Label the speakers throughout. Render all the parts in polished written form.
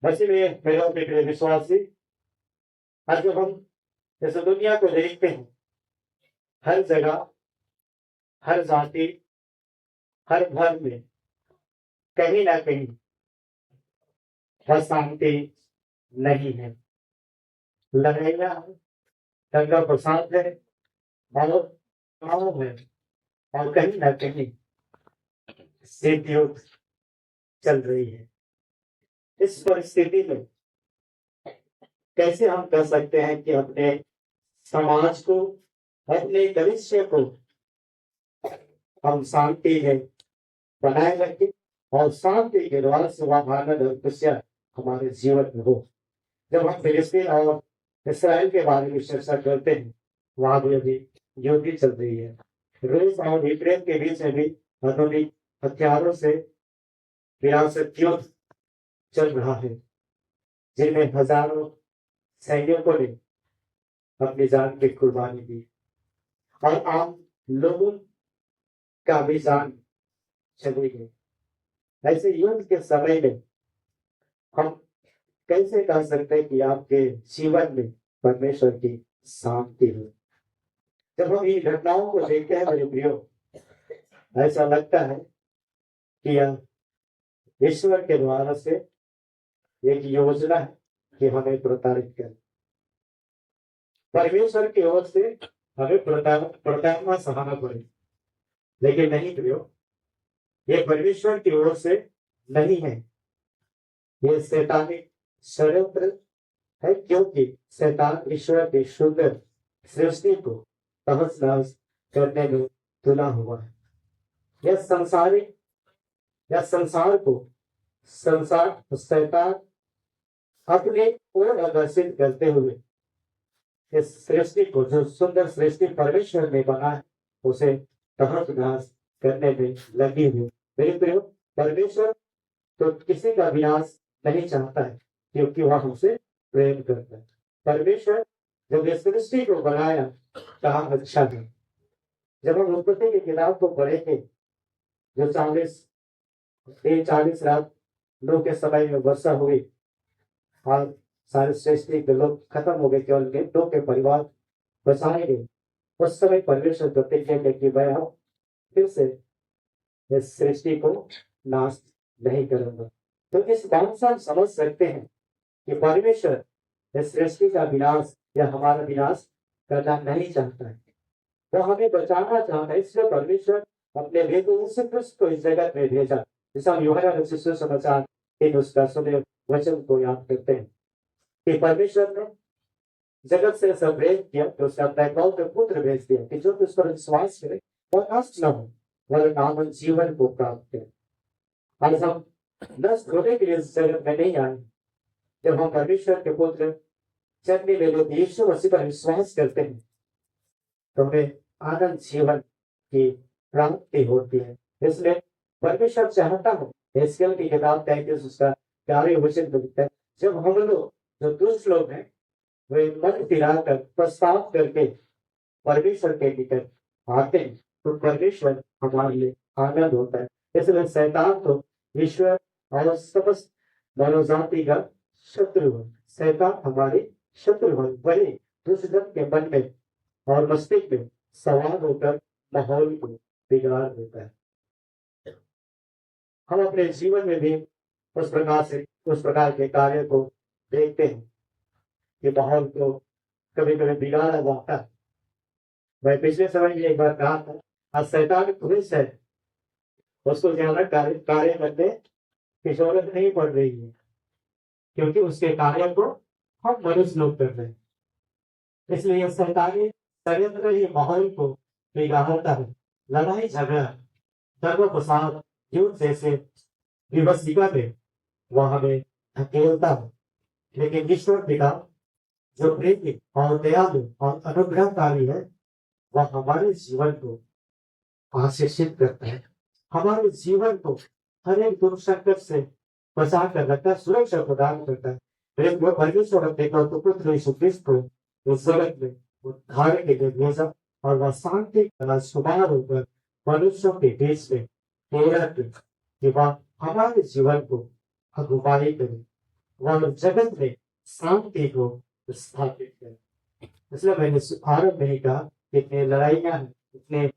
Speaker 1: मसीह में मेरे प्रिय विश्वासी, आज जब हम इस दुनिया को देखते हैं, हर जगह, हर जाति, हर धर्म में कहीं ना कहीं अशांति नहीं है, लड़ाइयाँ हैं, दंगा फसाद है और तनाव है, और कहीं ना कहीं शीत युद्ध चल रही है। इस परिस्थिति में कैसे हम कह सकते हैं कि अपने समाज को, अपने भविष्य को हम शांति में बनाए रखें और शांति के द्वारा समाधान और खुशियां हमारे जीवन में हो। जब हम फिलिस्तीन और इसराइल के बारे में चर्चा करते हैं, वहां भी अभी युद्ध चल रही है। रूस और यूक्रेन के बीच में भी आधुनिक हथियारों से विरासत युद्ध चल रहा है, जिनमें हजारों सैनिकों ने अपनी जान की कुर्बानी दी और आम लोगों का भी जान चली गई। ऐसे युद्ध के समय में हम कैसे कह सकते हैं कि आपके जीवन में परमेश्वर की शांति हो। जब हम इन घटनाओं को देखते हैं मेरे प्रियो, ऐसा लगता है कि यह ईश्वर के द्वारा से एक योजना है कि हमें प्रताड़ित करें। परमेश्वर की ओर से हमें प्रताड़ना सहना पड़े, लेकिन नहीं प्रियो, ये परमेश्वर की ओर से नहीं है, ये शैतानिक षड्यंत्र है, क्योंकि शैतान ईश्वर की सुंदर सृष्टि को तहस नहस करने में तुला हुआ है। यह संसार को शैतान अपने ओर आकर्षित करते हुए इस सृष्टि को, जो सुंदर सृष्टि परमेश्वर ने बनाया, उसे तहस नहस करने में लगी हुई। मेरे प्रियो, परमेश्वर तो किसी का विनाश नहीं चाहता है, क्योंकि वह हमसे प्रेम करता है। परमेश्वर जब इस सृष्टि को बनाया, कहा अच्छा है। जब हम उत्पत्ति की किताब को पढ़ेंगे, जो 40 रात नूह के समय में वर्षा हुई और सारे सृष्टि के लोग खत्म हो गए, केवल नूह के परिवार बचाए गए। उस समय परमेश्वर प्रतिज्ञा किया कि मैं फिर से इस सृष्टि को नाश नहीं करूंगा। तो इस बात से हम समझ सकते हैं कि परमेश्वर इस सृष्टि का विनाश या हमारा विनाश करना नहीं चाहता है, वो हमें बचाना चाहता है। इसलिए परमेश्वर अपने बेटे यीशु क्रिस्त को इस जगत में भेजा। जैसे हम यूहन्ना रचित सुसमाचार 3 उसका 16 वचन को याद करते हैं कि परमेश्वर ने जगत से सब प्रेम किया तो उसका अपना एकलौता पुत्र भेज दिया कि जो उस पर विश्वास करे वह नष्ट न हो, वह नाम जीवन को प्राप्त करे। आज हम नष्ट होने के लिए इस जगत में नहीं आए। जब हम परमेश्वर के पुत्र चढ़ने में यीशु मसीह पर विश्वास करते हैं, तो हमें आनंद जीवन की प्राप्ति होती है। इसलिए परमेश्वर चाहता है, एस्केल की किताब 33 उसका 11 वचन में लिखता है, जब हम लोग जो दुष्ट लोग हैं वे मन फिराकर प्रस्ताव करके परमेश्वर के निकट आते हैं, तो परमेश्वर हमारे लिए आनंद होता है। इसलिए शैतान तो ईश्वर और समस्त मानव जाति का शत्रु है। शैतान हमारे शत्रु है, वही दुष्टजन के मन में और मस्तिष्क में सवार होकर माहौल को बिगाड़ देता है। हम अपने जीवन में भी उस प्रकार के कार्य को देखते हैं कि माहौल को कभी कभी बिगाड़ा जाता है। मैं पिछले समय में एक बार कहा था, आज शैतान पुलिस है, उसको ज्यादा कार्य करने की जरूरत नहीं पड़ रही है, क्योंकि उसके कार्य को हम मनुष्य लोग कर रहे हैं। इसलिए शैतानी षड्यंत्र ही माहौल को बिगाड़ता है। लड़ाई झगड़ा, दंगा फसाद, युद्ध जैसे विवशता में वह हमें धकेलता है। लेकिन ईश्वर पिता जो प्रेमी और दयालु और अनुग्रहकारी है, वह हमारे जीवन को आशीषित करता है, हमारे जीवन को हर एक दुख संकट से बचा कर रखता है, सुरक्षा प्रदान करता है। परमेश्वर अपने पुत्र यीशु क्रिस्त को इस जगत में उद्धार के लिए भेजा और वह शांति का सुमार होकर मनुष्यों के बीच में कि वह हमारे जीवन को अगुवाई करे, वह जगत में शांति को स्थापित करे। इसलिए मैंने आरंभ में ही कहा कि इतनी लड़ाइयां हैं, इतने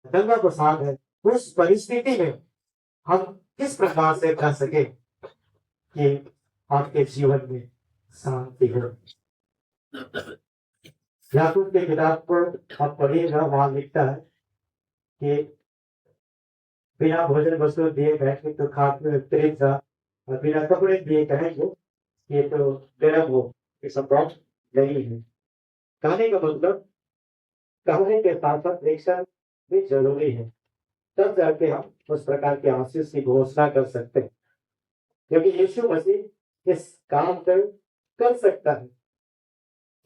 Speaker 1: दंगा फसाद है, उस परिस्थिति में हम किस प्रकार से कर सके कि आपके जीवन में शांति हो। याकूब की किताब को आप पढ़िएगा, वहां लिखता है कि बिना भोजन वस्तु दिए बैठे तो खाते उत्तरित था, और बिना कपड़े दिए कहेंगे ये तो गर्म हो, ये संभव नहीं है। कहने का मतलब कहने के साथ साथ एक्शन भी जरूरी है, तब जाके हम उस प्रकार के आशीष की घोषणा कर सकते हैं, क्योंकि यीशु मसीह इस काम कर सकता है।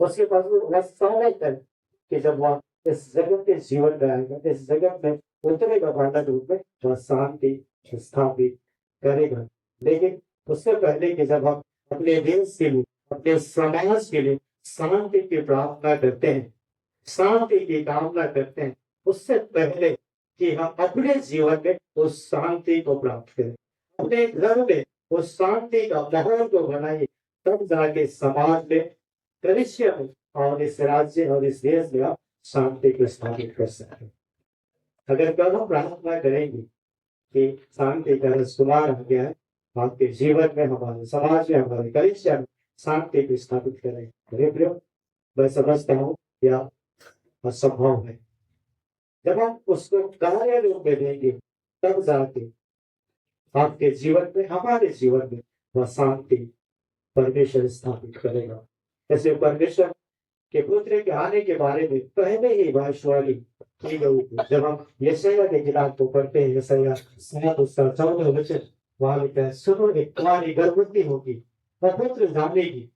Speaker 1: उसके पास वह समय है कि जब वह इस जगत के जीवन में आएगा, इस जगत में उतरेगा मानव रूप में, वह शांति स्थापित करेगा। लेकिन उससे पहले कि जब हम अपने देश के लिए, अपने समाज के लिए शांति की प्रार्थना करते हैं, शांति की कामना करते हैं, उससे पहले कि हम अपने जीवन में उस शांति को प्राप्त करें, अपने घर में उस शांति का माहौल को बनाइए, तब जाके समाज में, भविष्य में और इस राज्य और इस देश में आप शांति को स्थापित कर सकते हैं। अगर कल हम प्रार्थना करेंगे कि शांति का राजकुमार आ गया है आपके जीवन में, हमारे समाज में, हमारे भविष्य में शांति को स्थापित करें, मैं समझता हूँ यह असंभव है। जब हम उसको कार्य रूप में देंगे, तब जाके आपके जीवन में, हमारे जीवन में वह शांति परमेश्वर स्थापित करेगा। ऐसे परमेश्वर के पुत्र के आने के बारे में पहले ही भविष्यवाणी की गई थी। जब हम यशायाह के किताब को पढ़ते हैं, यशायाह 7 उसका 14 वचन, वहां लिखा है, सुनो एक कुंवारी गर्भवती होगी और पुत्र जानेगी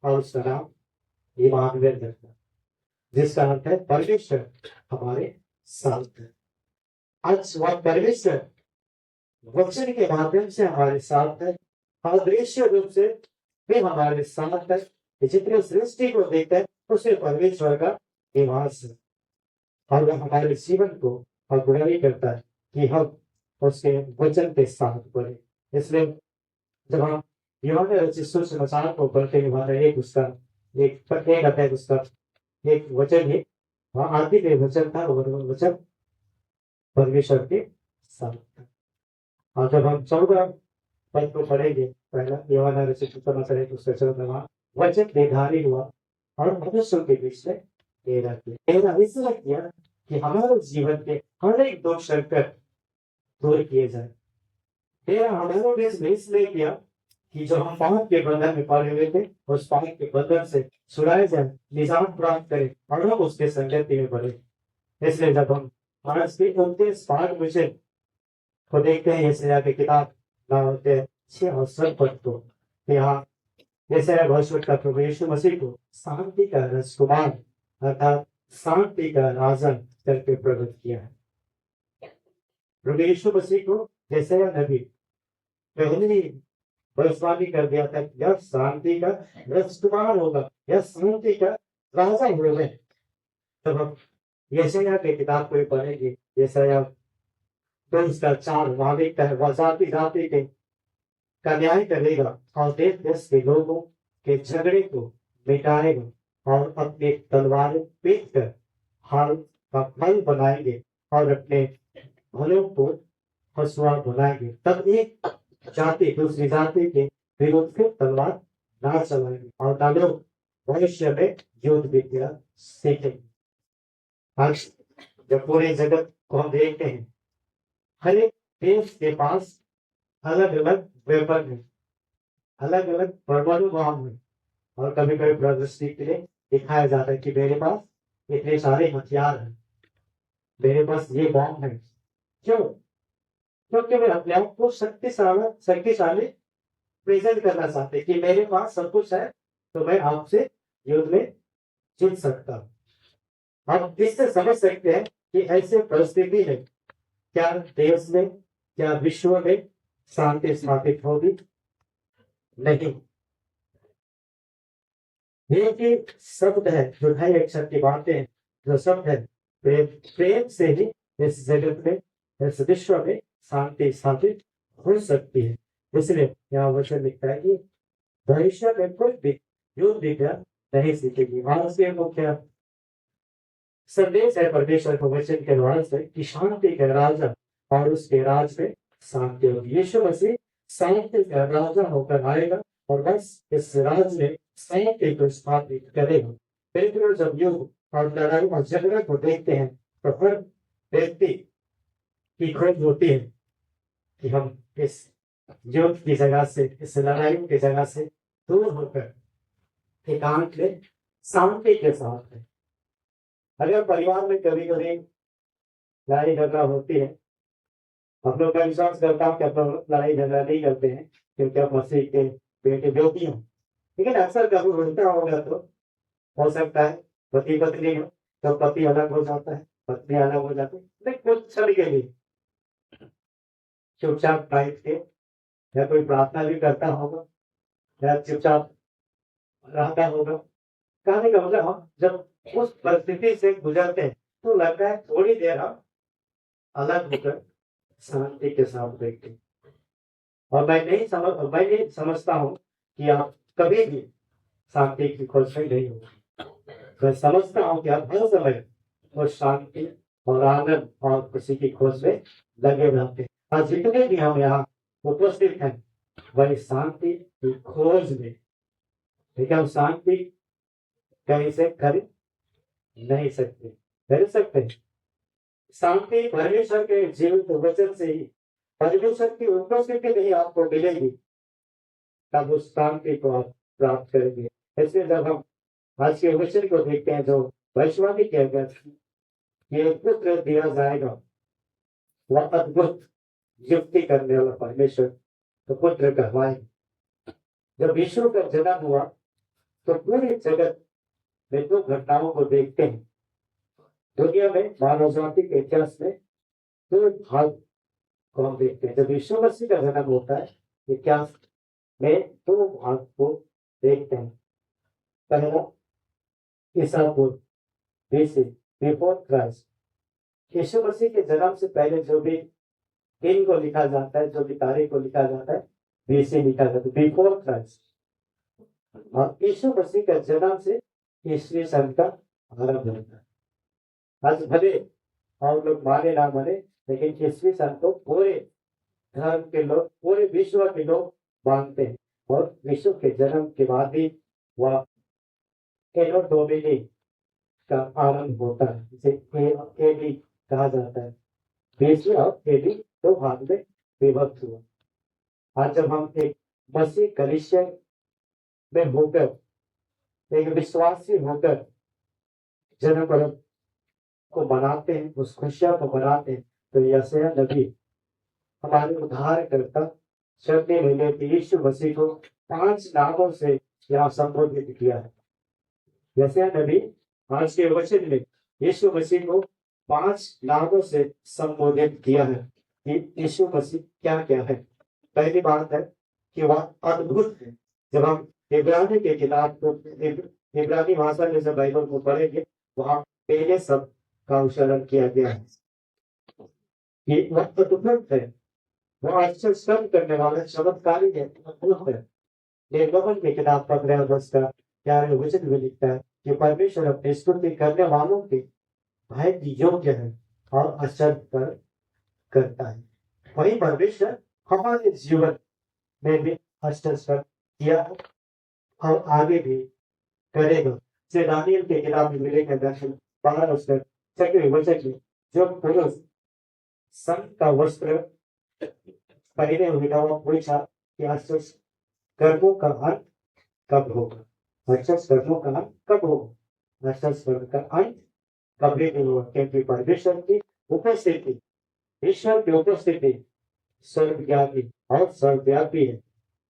Speaker 1: और उसका नाम इम्मानुएल रखना, जिसका अर्थ है परमेश्वर हमारे साथ है। आज वह परमेश्वर वचन के माध्यम से हमारे साथ है, अदृश्य रूप से भी हमारे साथ है। जितने सृष्टि को देखते हैं उसे परमेश्वर का निवास है, और वह हमारे जीवन को अगुवाई करता है कि हम उसके वचन के साथ बढ़े। इसलिए जब हम यूहन्ना रचित सुसमाचार को पढ़ते हैं, वहां एक उसका एक अध्याय उसका एक वचन है, वहां आदि में वचन था और वचन परमेश्वर के साथ था। और जब हम 14 पद को पढ़ेंगे, पहला यूहन्ना रचित सुसमाचार एक उसका 14, वचन देहधारी हुआ और मनुष्यों के बीच में डेरा किया। इसलिए किया कि हमारे जीवन के हर एक दोष संकट दूर किए जाए। डेरा हमारे बीच में इसलिए किया कि जो हम पाप के बंधन में पड़े हुए थे, उस पाप के बंधन से छुड़ाए जाए, निजात प्राप्त करें और हम उसके संगति में बढ़े। इसलिए जब हम आज के 29 पाठ विषय को देखते हैं, यशायाह की किताब 6 और 7 पद को, यहाँ यशायाह भविष्यवक्ता का प्रभु यीशु मसीह को शांति का राजकुमार अर्थात शांति का राजन करके प्रकट किया है। प्रभु यीशु मसीह को यशायाह नबी पहले ही भविष्यवाणी कर दिया था, यह शांति का राजकुमार होगा, यह शांति का राजा होगा। तब हम यशायाह की किताब को पढ़ेंगे, यशायाह 2:4 वहां लिखता है, वह जाति जाति के का न्याय करेगा और देश देश के लोगों के झगड़े को मिटाएगा और अपने तलवारें पीट कर हाल का फल बनाएंगे और अपने भलों को हंसुआ बनाएंगे। तब एक जाति दूसरी जाति के विरुद्ध फिर तलवार ना चलाएंगे और ना लोग भविष्य में युद्ध विद्या सीखेंगे। आज जब पूरे जगत को हम देखते हैं, हर एक देश के पास अलग अलग वेपन है, अलग अलग परमाणु बम है, और कभी कभी प्रदर्शनी के लिए दिखाया जाता है कि मेरे पास इतने सारे हथियार हैं, मेरे पास ये बम है। क्यों? क्योंकि वे अपने आप को शक्तिशाली प्रेजेंट करना चाहते कि मेरे पास सब कुछ है, तो मैं आपसे युद्ध में जीत सकता हूं। आप इससे समझ सकते हैं कि ऐसे परिस्थिति है, क्या देश में, क्या विश्व में शांति स्थापित होगी? नहीं। ये शब्द है जो ढाई अक्षर की बातें हैं, जो शब्द है प्रेम से ही इस जगत में, इस विश्व में शांति स्थापित हो सकती है। इसलिए यहाँ वचन लिखता है कि भविष्य में कोई भी युद्ध विद्या नहीं सीखेगी। आज के मुख्य संदेश है परमेश्वर के वचन के द्वारा से कि शांति के राजा और उसके राज में शांति होगी। यीशु मसीह शांति का राजा होकर आएगा और बस इस राज में शांति को स्थापित करेगा। फिर जब युद्ध और लड़ाई और झगड़ा को देखते हैं तो हर व्यक्ति की खोज होती है कि हम इस युद्ध की जगह से, इस लड़ाई की जगह से दूर होकर एकांत में शांति के साथ है। अगर परिवार में कभी कभी लड़ाई झगड़ा होती है, हम लोग का विश्वास करता हूँ कि आप लोग लड़ाई झगड़ा नहीं करते हैं क्योंकि आप मसीह के बेटे बेटी हो, लेकिन अक्सर कभी होता होगा तो हो सकता है पति पत्नी हो तो पति अलग हो जाता है, पत्नी अलग हो जाती है, लेकिन कुछ क्षण के लिए चुपचाप बैठ के या कोई प्रार्थना भी करता होगा या चुपचाप रहता होगा। कहने का मतलब हम जब उस परिस्थिति से गुजरते हैं तो लगता है थोड़ी देर हम अलग होकर शांति के साथ बैठते हैं। और मैं नहीं समझता हूँ कि आप कभी भी शांति की खोज में नहीं होंगे। मैं समझता हूँ कि आप हर समय उस शांति और आनंद और खुशी की खोज में लगे रहते हैं। आज जितने भी हम यहाँ उपस्थित हैं वही शांति की खोज में, लेकिन हम शांति कहीं से खरीद नहीं सकते, खरीद सकते हैं। शांति परमेश्वर के जीवित वचन से ही, परमेश्वर की उपस्थिति में ही आपको मिलेगी, तब उस शांति को आप प्राप्त करेंगे। इसलिए जब हम आज के वचन को देखते हैं जो भविष्यवाणी किया गया कि एक पुत्र दिया जाएगा, वह अद्भुत युक्ति करने वाला परमेश्वर तो पुत्र कहवाए। जब यीशु का जन्म हुआ तो पूरे जगत में दो घटनाओं को देखते हैं। दुनिया में मानव जाति के इतिहास में दो भाग को हम देखते हैं। जब यीशु मसीह का जन्म होता है इतिहास में दो भाग को देखते हैं। पहला ईसा पूर्व बीसी बिफोर क्राइस्ट, यीशु मसीह के जन्म से पहले जो भी दिन को लिखा जाता है, जो भी तारीख को लिखा जाता है, बीसी लिखा जाता है, बिफोर क्राइस्ट। और यीशु मसीह का जन्म से ईस्वी सन का आरंभ होता है। आज भले और लोग माने ना माने, लेकिन ईस्वी सन को पूरे धर्म के लोग, पूरे विश्व के लोग मानते हैं। और विश्व के जन्म के बाद ही वह एनो डोमिनी का आरंभ होता है, जिसे एडी कहा जाता है। बीसी और एडी दो भाग में विभक्त हुआ। आज जब हम एक मसीह कलीसिया में होकर, एक विश्वासी होकर जन्म पर्व को मनाते हैं, उस खुशियां को मनाते हैं, तो यशायाह नबी हमारे उद्धारकर्ता शक्ति लेने के यीशु मसीह को 5 नामों से यहाँ संबोधित किया है। यशायाह नबी आज के वचन में यीशु मसीह को 5 नामों से संबोधित किया है कि यीशु मसीह क्या क्या है। पहली बात है कि वह अद्भुत है। जब हम इब्रानी के किताब को, इब्रानी भाषा में जब बाइबल को पढ़ेंगे, वहां पहले शब्द का उच्चारण किया गया है कि वह अद्भुत है, वह आश्चर्य करने वाला चमत्कारी है, अद्भुत है। निर्गमन की किताब 15 वर्ष का 11वें वचन में लिखता है कि परमेश्वर अपनी स्तुति करने वालों के भय की योग्य है और आश्चर्य करता है। वही परमेश्वर हमारे जीवन में भी आश्चर्य किया है और आगे भी करेगा। से दानियल के किताब में मिलेगा दर्शन 12 उसका 6वें वचन में, जो पुरुष संत का वस्त्र पहने हुए था वह पूछा कि आश्चर्य कर्मों का अंत कब होगा, आश्चर्य कर्मों का अंत कब होगा, आश्चर्य कर्म का अंत कभी नहीं होगा, क्योंकि परमेश्वर की उपस्थिति, ईश्वर की उपस्थिति सर्वव्यापी और सर्वव्यापी है।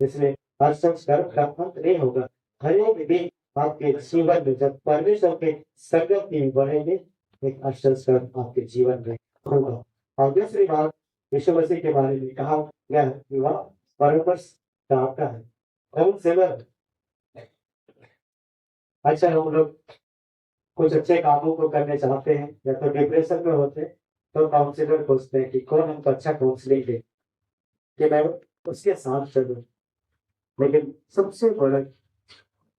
Speaker 1: इसलिए आश्चर्य कर्म का अंत नहीं होगा। हर एक दिन आपके जीवन में जब परमेश्वर के संगत में बढ़ेंगे, एक आश्चर्य कर्म आपके जीवन में होगा। और दूसरी बात यीशु मसीह के बारे में कहा गया है कि वह परमपस दाता है, काउंसलर। अच्छा, हम लोग कुछ अच्छे कामों को करने चाहते हैं या तो डिप्रेशन में होते हैं तो काउंसलर खोजते हैं कि कौन हमको अच्छा काउंसलिंग दे कि मैं उसके साथ चलूं। लेकिन सबसे बड़ा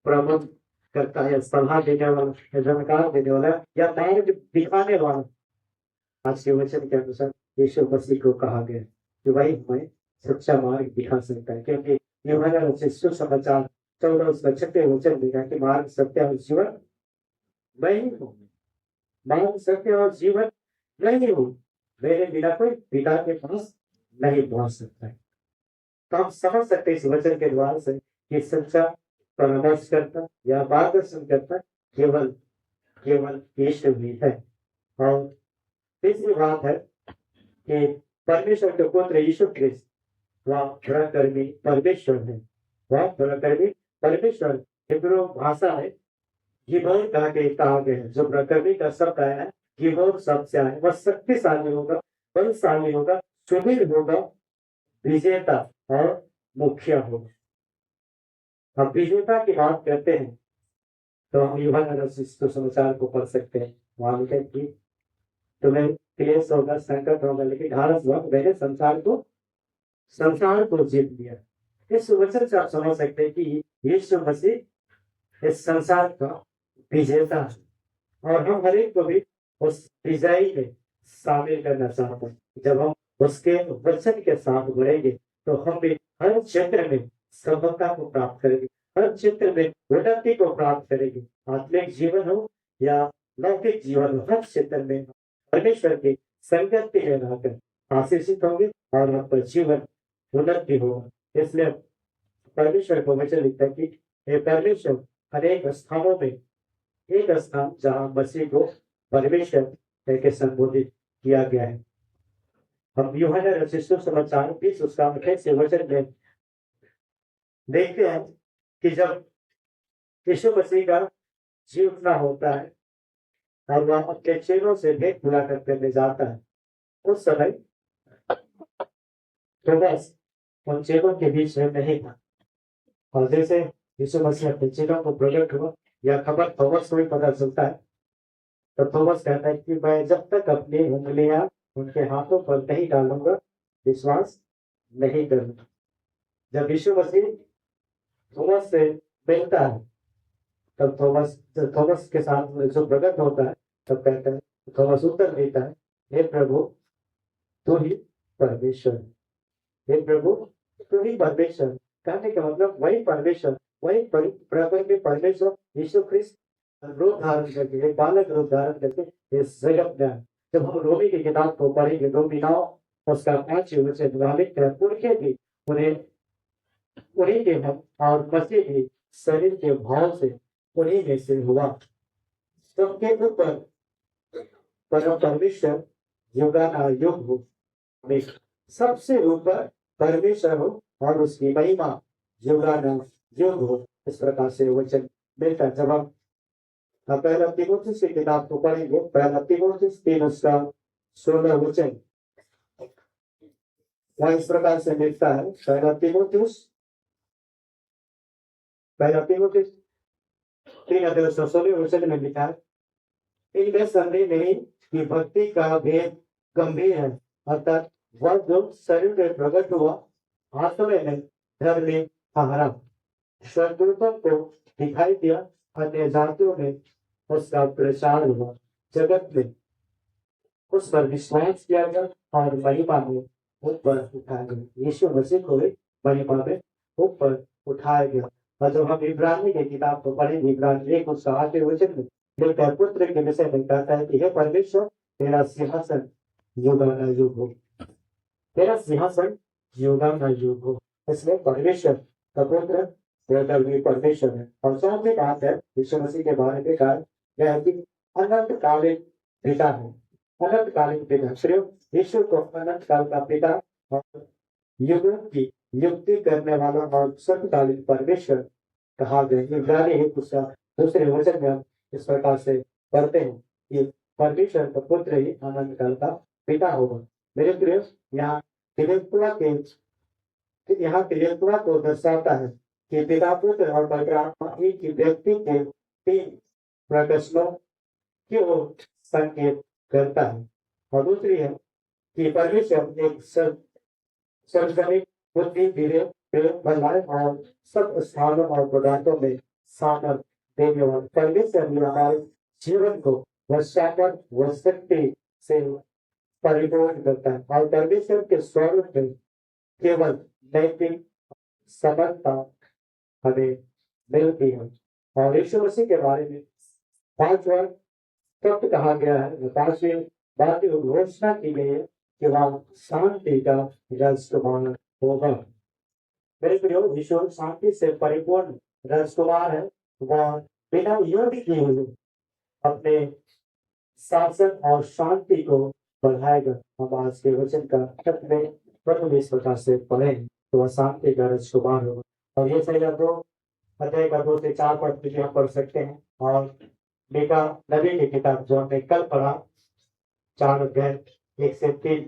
Speaker 1: प्रबंध करता है, सलाह देने वाला, जानकार देने वाला या मार्ग दिखाने वाला। आज के वचन के अनुसार यीशु मसीह को कहा गया कि वही हमें सच्चा मार्ग दिखा सकता है, क्योंकि यूहन्ना रचित सुसमाचार 14 उसका 6 वचन लिखा कि मार्ग, सत्य और जीवन मैं ही हूँ। मार्ग, सत्य और जीवन मैं ही हूँ, मेरे बिना कोई पिता के पास नहीं पहुंच सकता है। तो हम समझ सकते हैं इस वचन के द्वारा से कि सच्चा परामर्श करता या मार्गदर्शन करता केवल केवल यीशु ही है। और तीसरी बात है कि परमेश्वर के पुत्र यीशु ख्रिस्त वह परमकर्मी परमेश्वर है। वह परमकर्मी परमेश्वर हिब्रू भाषा में गिबोर कहा गया है। जो परमकर्मी का शब्द आया है गिबोर शब्द से आया, वह शक्तिशाली होगा, बलशाली होगा, सुधीर होगा, विजेता और मुखिया होगा। अब विजेता की बात करते हैं तो हम यूहन्ना रचित सुसमाचार को पढ़ सकते हैं। वहां लिखा कि तुम्हें क्लेश होगा, संकट होगा, लेकिन ढाढ़स हुआ, मैंने संसार को जीत लिया। इस वचन से आप समझ सकते हैं कि यीशु मसीह इस संसार का विजेता है और हम हर एक को भी उस विजयी में शामिल करना चाहते हैं। जब हम उसके वचन के साथ बढ़ेंगे तो हम भी हर क्षेत्र में सफलता को प्राप्त करेंगे, हर क्षेत्र में उन्नति को प्राप्त करेंगे। आत्मिक जीवन हो या लौकिक जीवन हो, हर क्षेत्र में परमेश्वर की संगति में रहकर आशीषित होंगे और आपका जीवन उन्नति होगा। इसलिए परमेश्वर को वचन लिखता है कि हे परमेश्वर, अनेक स्थानों में एक स्थान जहां मसीह को परमेश्वर करके संबोधित किया गया है। हम यूहन्ना रचित सुसमाचार 20 उसका 28 वचन में देखते हैं कि जब यीशु मसीह का जी उठना होता है और वह अपने चेलों से भेंट मुलाकात करने जाता है, उस समय थोमस उन चेलों के बीच में नहीं था। और जैसे यीशु मसीह अपने चेलों को प्रकट हुआ, यह खबर थॉमस को ही पता चलता है, तो थॉमस कहता है कि मैं जब तक अपनी उंगलियां उनके हाथों पर नहीं डालूंगा विश्वास नहीं करूंगा। जब यीशु मसीह थॉमस से मिलता है तब थॉमस के साथ जो प्रकट होता है तब कहता है, थॉमस उत्तर देता है, हे प्रभु तू ही परमेश्वर है। हे प्रभु तू ही परमेश्वर। कहने का मतलब वही परमेश्वर, वही प्रकट में परमेश्वर यीशु ख्रिस्त रूप धारण करके, एक बालक रूप धारण करके इस जगत में आए। जब हम रोमी की किताब को पढ़ेंगे, रोमी 9 उसका 5 वचन वहां लिखते हैं, पुरखे भी उन्हीं के हम और मसीह भी शरीर के भाव से उन्हीं में से हुआ। सबके ऊपर परम परमेश्वर युगानुयुग हो, सबसे ऊपर परमेश्वर हो और उसकी महिमा युगानुयुग हो। इस प्रकार से वचन मिलता। जब हम पहला तीमुथियुस की किताब को पढ़ेंगे, पहला तीमुथियुस 3 उसका 16 वचन वह इस प्रकार से मिलता है। पहला तीमुथियुस 3:16 वचन में लिखा है, इनमें संदेह नहीं कि भक्ति का भेद गंभीर है, अर्थात वह जो शरीर में प्रकट हुआ, आत्मा में धर्मी ठहरा, स्वर्गदूतों को दिखाई दिया, अन्य जातियों में उसका प्रचार हुआ, जगत में उस पर विश्वास किया गया और महिमा में ऊपर उठाया गया। यीशु मसीह को भी महिमा में ऊपर उठाया गया। और जब हम इब्रानी की किताब को पढ़ेंगे, इब्रानी 1 उसका 8 वचन में लेकर पुत्र के विषय में कहता है कि हे परमेश्वर तेरा सिंहासन युगानुयुग हो, तेरा सिंहासन युगानुयुग हो। इसलिए परमेश्वर का पुत्र परमेश्वर है। और चौथी बात है यीशु मसीह के बारे में कहा यह है कि अनंतकालीन पिता है। अनंतकालीन पिता सिर्फ यीशु को अनंत काल का पिता और युगों की युक्ति करने वाला और सतकालीन परमेश्वर कहा गया। इब्रानी 1 उसका 2 वचन में हम इस प्रकार से पढ़ते हैं कि परमेश्वर का पुत्र ही अनंत काल का पिता होगा। मेरे प्रिय, यहाँ त्रित्वता को दर्शाता है कि पिता, पुत्र और पवित्र आत्मा एक ही व्यक्ति के 3 प्रकाशनों की ओर संकेत करता है। और दूसरी है कि परमेश्वर एक सर्वजनिक बुद्धि, धीरे पेड़ बनाए और सब स्थानों और पदार्थों में सामर्थ देने वाले परमेश्वर ने हमारे जीवन को वह सामर्थ वह शक्ति से परिपूर्ण करता है और परमेश्वर के स्वरूप में केवल नैतिक समर्था हमें मिलती है। और यीशु मसीह के बारे में 5 बार तब कहा गया है, 5वीं बात की घोषणा की गई है कि वह शांति का राजकुमार होगा। मेरे प्रियो, यीशु शांति से परिपूर्ण राजकुमार है। वह बिना युद्ध किए हुए अपने शासन और शांति को बढ़ाएगा। हम आज के वचन का तक में प्रथम इस प्रकार से पढ़े तो वह शांति का राजकुमार होगा। और ये सही 2 अध्याय का 2 से 4 पद भी हम पढ़ सकते हैं। और मीका नबी की किताब जो हमने कल पढ़ा 4 अध्याय 1 से 3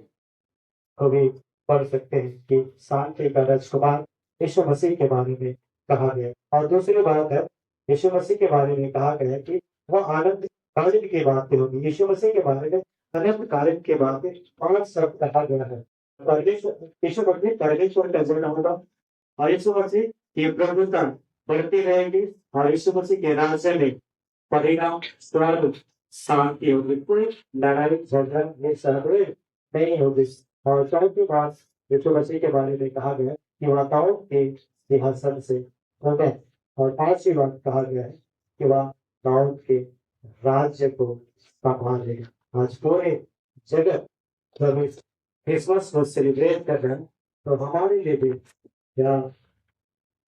Speaker 1: को भी पढ़ सकते हैं कि शांति का राजकुमार यीशु मसीह के बारे में कहा गया। और दूसरी बात है, यीशु मसीह के बारे में कहा गया है कि वह आनंद कालीन की बातें होगी। यीशु मसीह के बारे में अनंत कालीन की बातें 5 शब्द कहा गया है। यीशु मसीह परमेश्वर का जन होगा और यीशु मसीह की प्रभुता बढ़ती रहेगी और यीशु मसीह के राज्य में परिणाम स्वर्ग शांति होगी, कोई लड़ाई झगड़ा नहीं होगी। और चौथी बात यीशु मसीह के बारे में कहा गया कि वह दाऊद के सिंहासन से होगा। और 5वीं बात कहा गया है कि वह दाऊद के राज्य को संभालेगा। आज पूरे जगत जब क्रिसमस को सेलिब्रेट कर रहे हैं तो हमारे लिए भी यह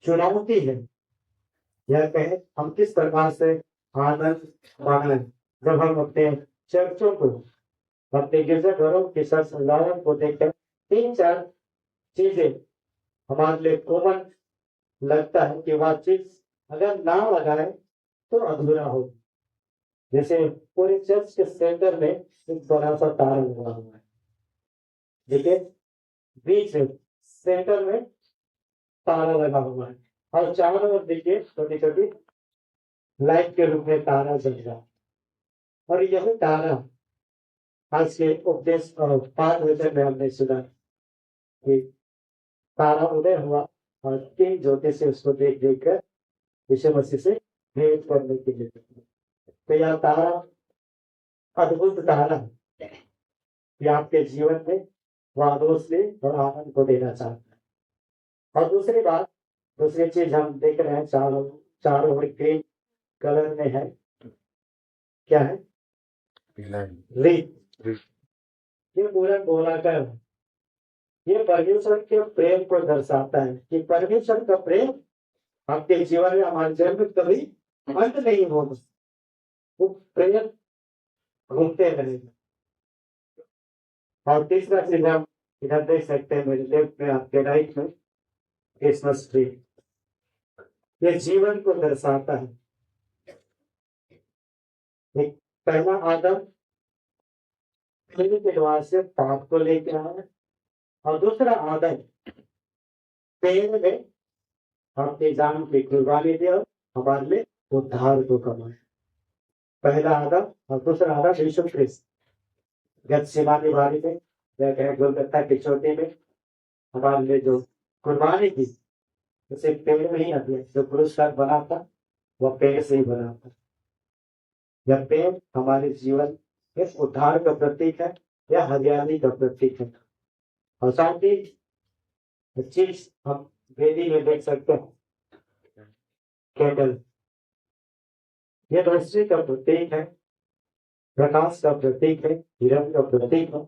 Speaker 1: चुनौती है, यह कहे हम किस प्रकार से आनंद माने। जब हम अपने चर्चों को अपने गिरजाघरों की सजावट को देखकर 3-4 चीजें हमारे लिए कॉमन लगता है कि वह चीज अगर ना लगाए तो अधूरा हो। जैसे पूरे चर्च के सेंटर में एक बड़ा सा तारा लगा हुआ है, देखिए बीच में सेंटर में तारा लगा हुआ है और चारों ओर देखिए छोटी छोटी लाइट के रूप में तारा जल रहा है। और यही तारा आज के उपदेश 5 वचन में हमने सुना कि तारा उदय हुआ और 3 ज्योति से उसको देख देख कर यीशु मसीह से भेंट करने के लिए। तो यह तारा अद्भुत तारा है कि आपके जीवन में वह रोशनी और आनंद को देना चाहता है। और दूसरी चीज हम देख रहे हैं चारों ओर ग्रीन कलर में है, क्या है? ये पूरा गोलाकार है। ये परमेश्वर के प्रेम को दर्शाता है कि परमेश्वर का प्रेम आपके जीवन में हमारे जीवन में कभी अंत नहीं होगा, वो प्रेम घूमते रहेगा। और तीसरा चीज हम इधर देख सकते हैं, मेरे लेफ्ट में आपके राइट में क्रिसमस ट्री, ये जीवन को दर्शाता है। एक पहला आदम के द्वार से पाप को लेकर आया और दूसरा आदम पेड़ में अपनी जान की कुर्बानी दिया और हमारे लिए उद्धार को कमाया। पहला आदम और दूसरा आदम यीशु ख्रिस्त गतसेमानी बारी में गोलगत्ता की चोटी में हमारे लिए जो कुर्बानी की, उसे पेड़ में ही दिया। जो पुरस्कार बना था वह पेड़ से ही बना था। यह पेड़ हमारे जीवन इस उद्धार का प्रतीक है या हरियाली का प्रतीक है। और साथ ही चीज हम वेदी में देख सकते हैं, कैंडल, यह रोशनी का प्रतीक है, प्रकाश का प्रतीक है, हिरण का प्रतीक है।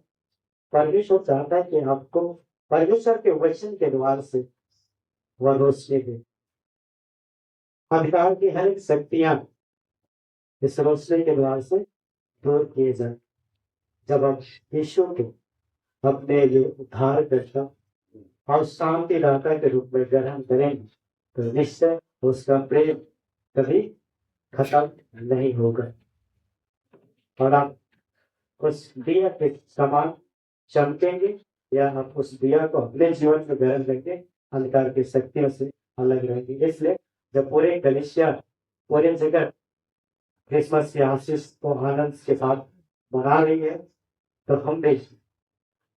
Speaker 1: परमेश्वर चाहता है कि आपको परमेश्वर के वचन के द्वार से वह रोशनी दे। अधिकार की हर एक शक्तियां इस रोशनी के द्वार से दूर किए जाए। जब हम यीशु को अपने लिए उद्धार करता और शांति दाता के रूप में ग्रहण करेंगे तो निश्चय उसका प्रेम कभी खत्म नहीं होगा। और आप उस दिया के समान चमकेंगे या आप उस दिया को अपने जीवन में ग्रहण करके अंधकार की शक्तियों से अलग रहेंगे। इसलिए जब पूरे कलीसिया पूरे जगह क्रिसमस के आशीष को आनंद के साथ मना रही है तो हम भी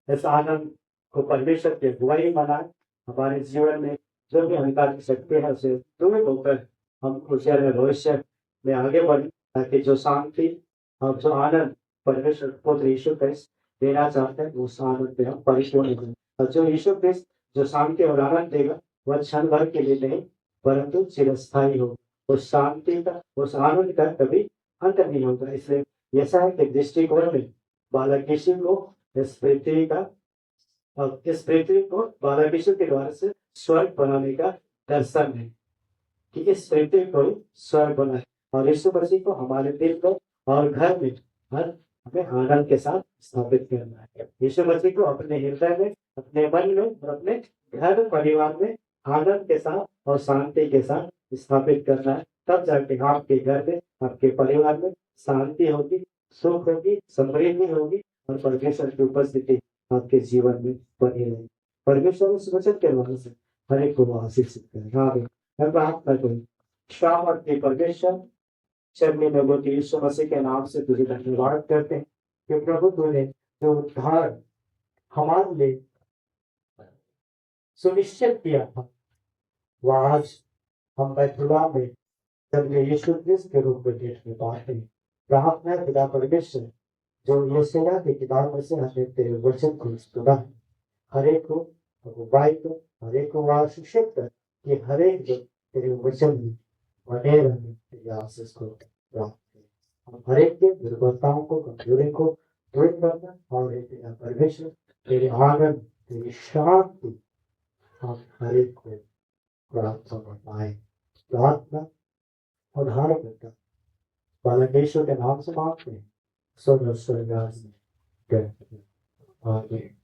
Speaker 1: इस आनंद को परमेश्वर के अगुवाई मनाए, हमारे जीवन में जो भी अहंकार की शक्ति है उसे दूर होकर हम खुशियाँ में भविष्य में आगे बढ़े, ताकि जो शांति और जो आनंद परमेश्वर पुत्र यीशु क्रिस्त देना चाहते हैं उस आनंद में हम परिपूर्ण हो। और जो यीशु क्रिस्त जो शांति और आनंद देगा वह क्षण भर के लिए नहीं परंतु चिरस्थायी हो। उस शांति का उस आनंद का कभी अंत नहीं होगा। इसलिए ऐसा है कि दृष्टिकोण में बालक यीशु को इस पृथ्वी का और इस पृथ्वी को बालक यीशु के द्वारा से स्वर्ग बनाने का दर्शन है कि इस पृथ्वी को स्वर्ग बनाए और यीशु मसीह को हमारे दिल को और घर में हर हमें आनंद के साथ स्थापित करना है। यीशु मसीह को अपने हृदय में, अपने मन में और अपने घर परिवार में आनंद के साथ और शांति के साथ स्थापित करना है। तब जाके आपके घर में, आपके परिवार में शांति होगी, सुख होगी, समृद्धि होगी और परमेश्वर की उपस्थिति आपके जीवन में बनी रहेगी। परमेश्वर उस वचन के द्वारा से हर एक को आशीषित करें। आमीन। मैं प्रार्थना करूं। शाम और के परमेश्वर चलने लोगों की यीशु मसीह के नाम से तुझे धन्यवाद करते हैं कि प्रभु तूने जो उद्धार हमारे लिए सुनिश्चित किया था वह आज हम बैतुल्ला में जब ये यीशु क्रिस्त के रूप में देखने पाते हैं। प्रार्थना है पिता परमेश्वर जो यशायाह की किताब में से हमने तेरे वचन को सुना है, हर एक को अगुवाई को, हर एक को आशीषित कर कि हर एक जो तेरे वचन में बने रहने तेरी आशीष को प्राप्त करें। हम हर एक के दुर्बलताओं को, कमजोरी को दूर करना और एक पिता परमेश्वर तेरे आनंद, तेरी शांति हम हर एक को प्राप्त कर पाए। प्रार्थना उद्धार करता बालक यीशु के नाम से मांगते हैं। स्वर्ग में। आमीन।